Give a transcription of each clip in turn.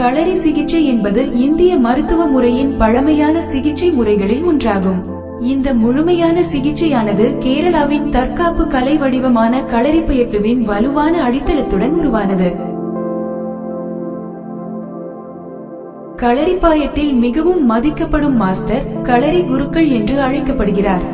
களரி சிகிச்சை என்பது இந்திய மருத்துவ முறையின் பழமையான சிகிச்சை முறைகளில் ஒன்றாகும். இந்த முழுமையான சிகிச்சையானது கேரளாவின் தற்காப்பு கலை வடிவமான களரிப்பயட்டுவின் வலுவான அடித்தளத்துடன் உருவானது. களரிப்பாயட்டில் மிகவும் மதிக்கப்படும் மாஸ்டர் களரி குருக்கள் என்று அழைக்கப்படுகிறார்.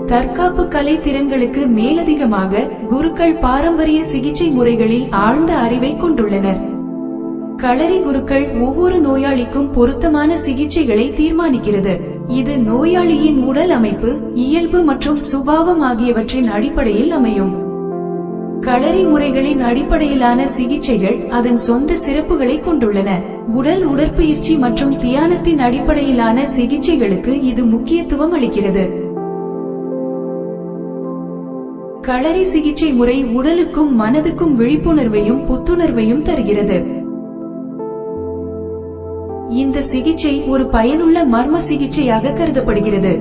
தற்காப்பு கலை திறன்களுக்கு மேலதிகமாக குருக்கள் பாரம்பரிய சிகிச்சை முறைகளில் ஆழ்ந்த அறிவை கொண்டுள்ளனர். களரி குருக்கள் ஒவ்வொரு நோயாளிக்கும் பொருத்தமான சிகிச்சைகளை தீர்மானிக்கிறது. இது நோயாளியின் உடல் அமைப்பு, இயல்பு மற்றும் சுபாவம் ஆகியவற்றின் அடிப்படையில் அமையும். களரி முறைகளின் அடிப்படையிலான சிகிச்சைகள் அதன் சொந்த சிறப்புகளை கொண்டுள்ளன. உடல் உடற்பயிற்சி மற்றும் தியானத்தின் அடிப்படையிலான சிகிச்சைகளுக்கு இது முக்கியத்துவம் அளிக்கிறது. களரி சிகிச்சை முறை உடலுக்கும் மனதுக்கும் விழிப்புணர்வையும் புத்துணர்வையும் தருகிறது. இந்த சிகிச்சை ஒரு பயனுள்ள மர்ம சிகிச்சையாக கருதப்படுகிறது.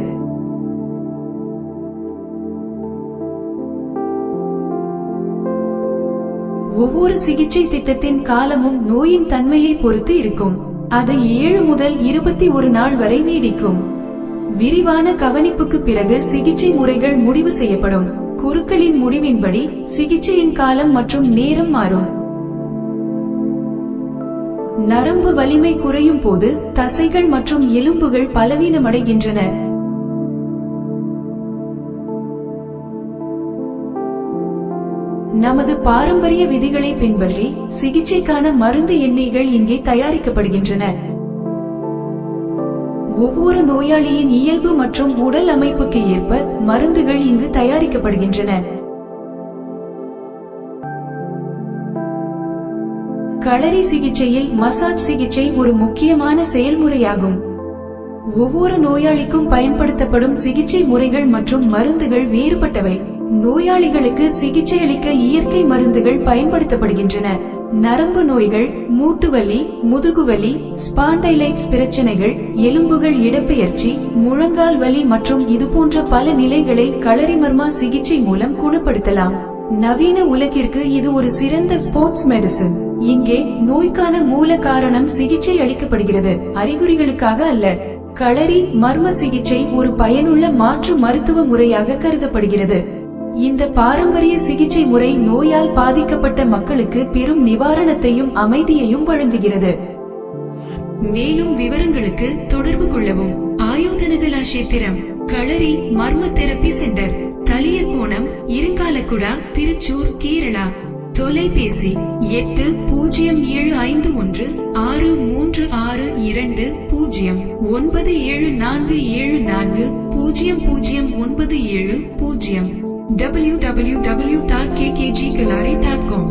ஒவ்வொரு சிகிச்சை திட்டத்தின் காலமும் நோயின் தன்மையை பொறுத்து இருக்கும். அது 7 முதல் 21 நாள் வரை நீடிக்கும். விரிவான கவனிப்புக்கு பிறகு சிகிச்சை முறைகள் முடிவு செய்யப்படும். குருக்களின் முடிவின்படி சிகிச்சையின் காலம் மற்றும் நேரம் மாறும். நரம்பு வலிமை குறையும் போது தசைகள் மற்றும் எலும்புகள் பலவீனமடைகின்றன. நமது பாரம்பரிய விதிகளை பின்பற்றி சிகிச்சைக்கான மருந்து எண்ணெய்கள் இங்கே தயாரிக்கப்படுகின்றன. ஒவ்வொரு நோயாளியின் இயல்பு மற்றும் உடல் அமைப்புக்கு ஏற்ப மருந்துகள் இங்கு தயாரிக்கப்படுகின்றன. களரி சிகிச்சையில் மசாஜ் சிகிச்சை ஒரு முக்கியமான செயல்முறையாகும். ஒவ்வொரு நோயாளிக்கும் பயன்படுத்தப்படும் சிகிச்சை முறைகள் மற்றும் மருந்துகள் வேறுபட்டவை. நோயாளிகளுக்கு சிகிச்சை அளிக்க இயற்கை மருந்துகள் பயன்படுத்தப்படுகின்றன. நரம்பு நோய்கள், மூட்டுவலி, முதுகுவலி, ஸ்பாண்டைலைட்ஸ் பிரச்சனைகள், எலும்புகள் இடப்பெயர்ச்சி, முழங்கால் வலி மற்றும் இதுபோன்ற பல நிலைகளை களரிமர்மா சிகிச்சை மூலம் குணப்படுத்தலாம். நவீன உலகிற்கு இது ஒரு சிறந்த ஸ்போர்ட்ஸ் மெடிசின். இங்கே நோய்க்கான மூல காரணம் சிகிச்சை அளிக்கப்படுகிறது, அறிகுறிகளுக்காக அல்ல. களரி மர்ம சிகிச்சை ஒரு பயனுள்ள மாற்று மருத்துவ முறையாக கருதப்படுகிறது. இந்த பாரம்பரிய சிகிச்சை முறை நோயால் பாதிக்கப்பட்ட மக்களுக்கு பெரும் நிவாரணத்தையும் அமைதியையும் வழங்குகிறது. மேலும் விவரங்களுக்கு தொடர்பு கொள்ளவும். ஆயோதனகலாஷேத்திரம் களரி மர்ம தெரப்பி சென்டர், தலியக்கோணம், இருங்காலக்குடா, திருச்சூர், கேரளா. தொலைபேசி 80516326209774740097. www.kkgkalari.com